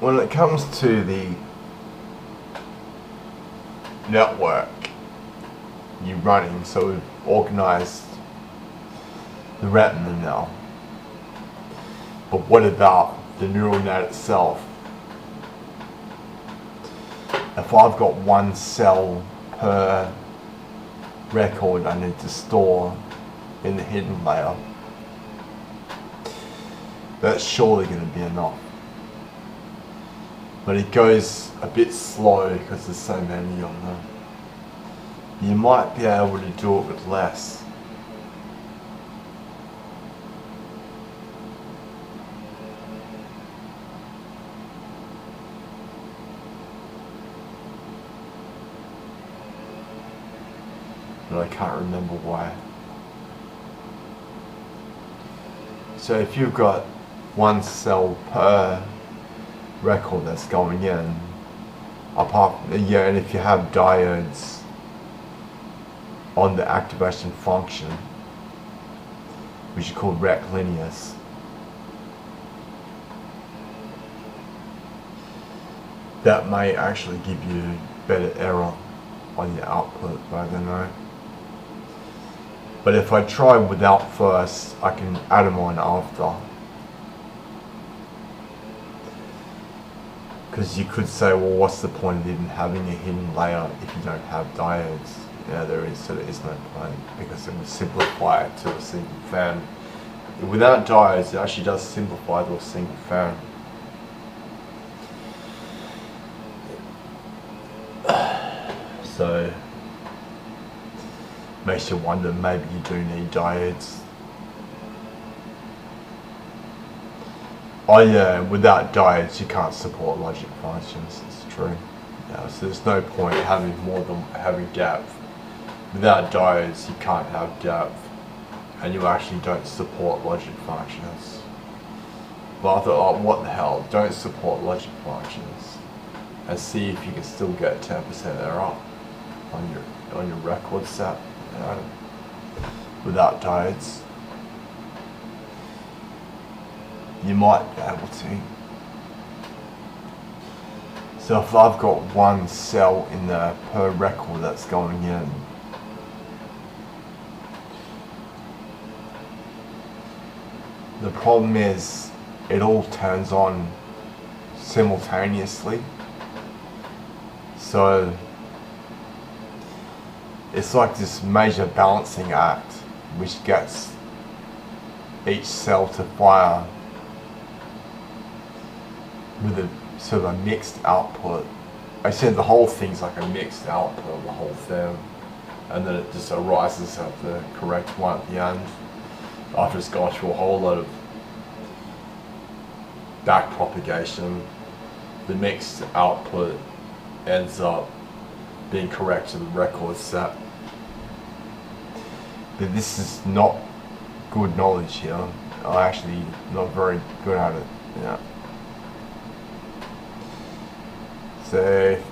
when it comes to the network you're running, so we've organized the retina now. But what about the neural net itself? If I've got one cell per record I need to store in the hidden layer, that's surely going to be enough. But it goes a bit slow because there's so many on them. You might be able to do it with less. But I can't remember why. So if you've got one cell per record that's going in, and if you have diodes on the activation function, which is called rectilinears, that may actually give you better error on your output, I don't know. But if I try without first, I can add them on after. Because you could say, well, what's the point of even having a hidden layer if you don't have diodes? Yeah, there is no point, because it would simplify it to a single fan. Without diodes, it actually does simplify to a single fan. So, makes you wonder, maybe you do need diodes. Oh yeah, without diodes you can't support logic functions, it's true. Yeah, so there's no point having more than having depth. Without diodes you can't have depth, and you actually don't support logic functions. But I thought, oh, what the hell, don't support logic functions, and see if you can still get 10% error on your record set, without diodes. You might be able to. So if I've got one cell in there per record that's going in, the problem is it all turns on simultaneously. So it's like this major balancing act which gets each cell to fire with a sort of a mixed output. I said the whole thing's like a mixed output of the whole thing, and then it just arises at the correct one at the end after it's gone through a whole lot of back propagation. The mixed output ends up being correct to the record set. But this is not good knowledge here. I'm actually not very good at it. Yeah. So,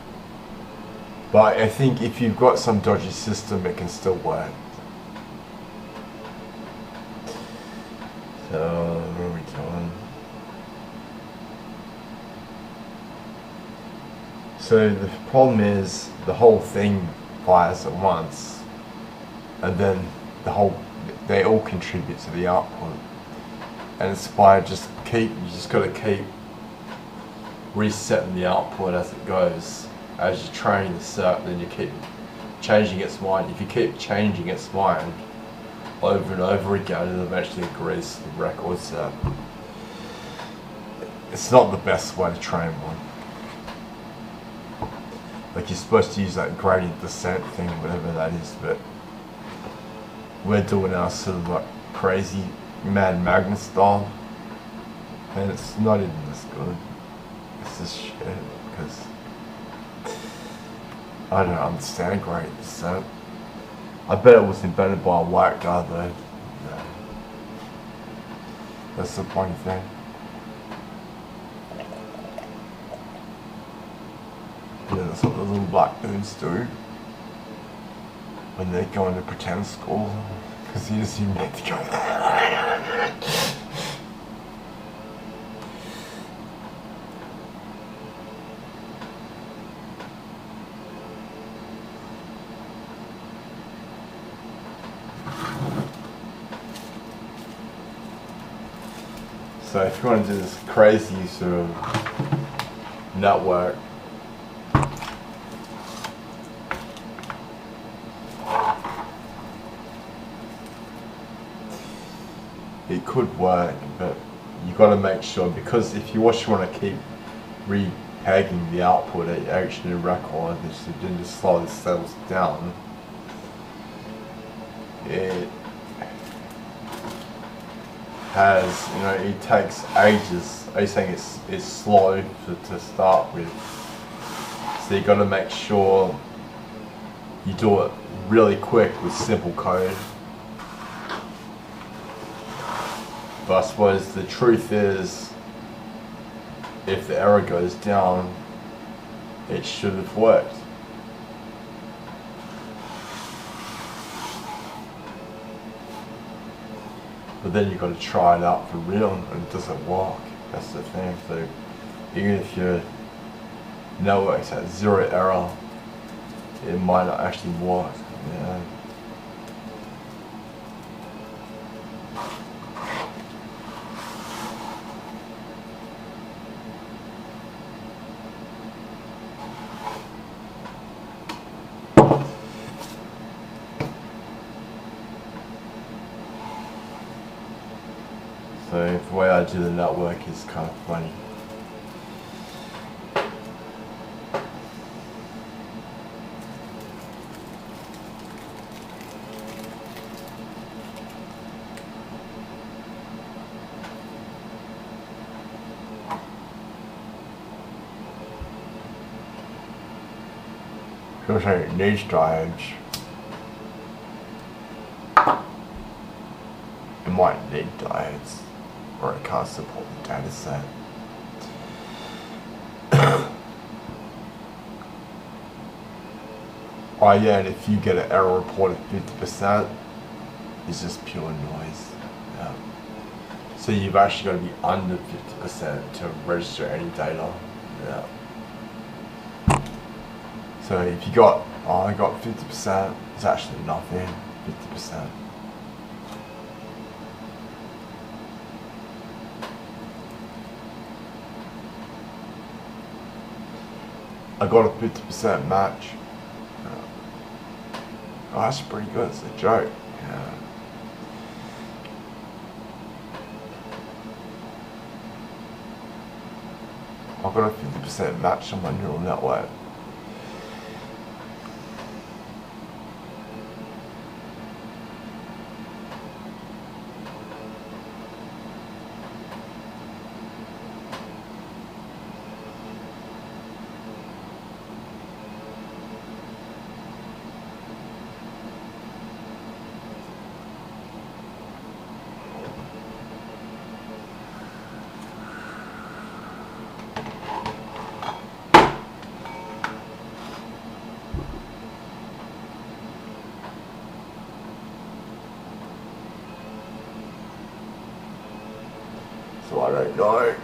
but I think if you've got some dodgy system, it can still work. So, where are we going? So the problem is the whole thing fires at once, and then they all contribute to the output. And it's by you just got to keep resetting the output as it goes. As you train the set, then you keep changing its mind. If you keep changing its mind over and over again, it eventually agrees to the record set. It's not the best way to train one. Like, you're supposed to use that gradient descent thing, whatever that is, but we're doing our sort of like crazy Mad Magnus style, and it's not even this good. It's just shit, because I don't understand gradient descent. I bet it was invented by a white guy though. Yeah. That's the funny thing. Yeah, that's what the little black dudes do when they go into pretend school, because you just need to go. So if you want to do this crazy sort of network, it could work, but you got to make sure, because if you want to keep repegging the output at your HD record, then just slow the cells down. It has, it takes ages. Are you saying it's slow to start with? So you got to make sure you do it really quick with simple code. But I suppose the truth is, if the error goes down, it should have worked. But then you've got to try it out for real, and it doesn't work. That's the thing. So even if your network's at 0 error, it might not actually work. Yeah. So the way I do the network is kind of funny. Because it needs diodes. It might need diodes, or it can't support the data set. Oh yeah, and if you get an error report of 50%, it's just pure noise. Yeah. So you've actually got to be under 50% to register any data. Yeah. So if you got, I got 50%, it's actually nothing, 50%. I got a 50% match. Oh, that's pretty good, it's a joke. Yeah. I've got a 50% match on my neural network. So I don't know.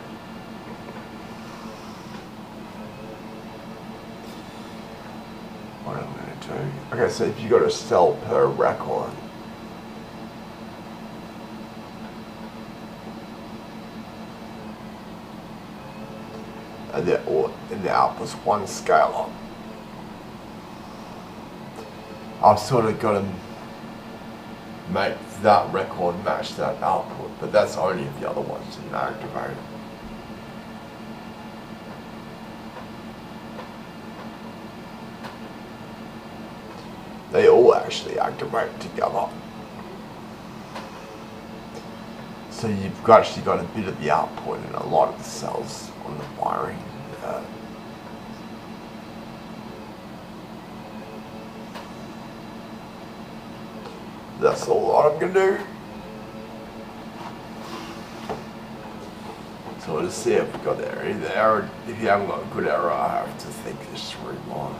What I'm going to do. Okay, so if you got a cell per record, and the output's one scalar, I've sort of got to make that record match that output, but that's only if the other ones didn't activate. They all actually activate together. So you've actually got a bit of the output in a lot of the cells on the wiring. That's all I'm gonna do. So let's see if we got the error. If you haven't got a good error, I have to think this through more.